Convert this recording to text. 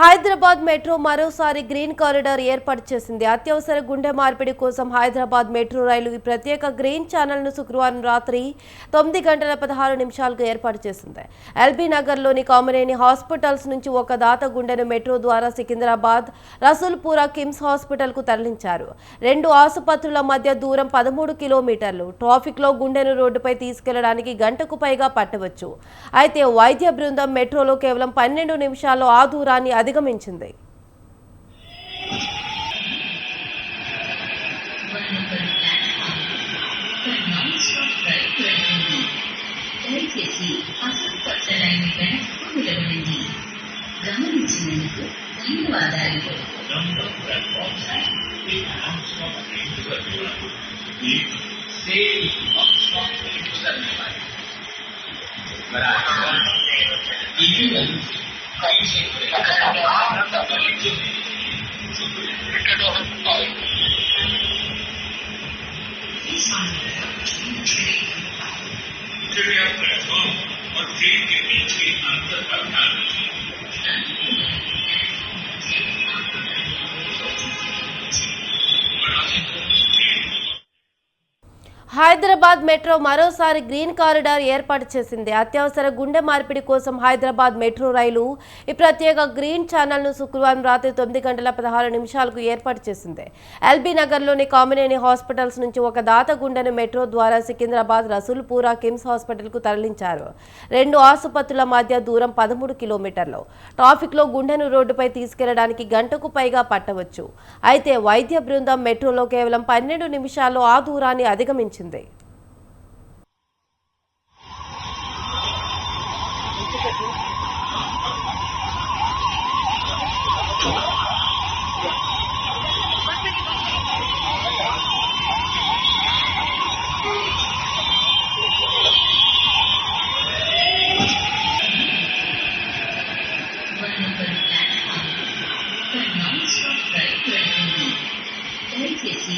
Hyderabad metro మరోసారి green corridor ఏర్పాటు చేసింది. అత్యవసర గుండె మార్పిడి కోసం హైదరాబాద్ మెట్రో రైలు ఈ ప్రత్యేక గ్రీన్ ఛానల్ను శుక్రవారం రాత్రి 9:16 ఏర్పాటు చేసింది. ఎల్బీ నగర్లోని కామినేని హాస్పిటల్స్ నుంచి ఒక దాత గుండెను మెట్రో ద్వారా సికింద్రాబాద్ రసూల్పురా కిమ్స్ హాస్పిటల్కు తరలించారు. రెండు ఆసుపత్రుల మధ్య దూరం 13 కిలోమీటర్లు. ట్రాఫిక్లో గుండెను రోడ్డుపై తీసుకెళ్లడానికి గంటకు పైగా పట్టవచ్చు. అయితే వైద్య బృందం మెట్రోలో కేవలం 12 నిమిషాల్లో ఆ దూరాన్ని అధిగమించింది. और ट्रेन के बीच के अंतर का ध्यान रखें। హైదరాబాద్ మెట్రో మరోసారి గ్రీన్ కారిడార్ ఏర్పాటు చేసింది. అత్యవసర గుండె మార్పిడి కోసం హైదరాబాద్ మెట్రో రైలు ఈ ప్రత్యేక గ్రీన్ ఛానల్ను శుక్రవారం రాత్రి 9:16 ఏర్పాటు చేసింది. ఎల్బీ నగర్లోని కామినేని హాస్పిటల్స్ నుంచి ఒక దాత గుండెను మెట్రో ద్వారా సికింద్రాబాద్ రసూల్పురా కిమ్స్ హాస్పిటల్కు తరలించారు. రెండు ఆసుపత్రుల మధ్య దూరం 13 కిలోమీటర్లు. ట్రాఫిక్లో గుండెను రోడ్డుపై తీసుకెళ్లడానికి గంటకు పైగా పట్టవచ్చు. అయితే వైద్య బృందం మెట్రోలో కేవలం 12 నిమిషాల్లో ఆ దూరాన్ని అధిగమించింది. దయచేసి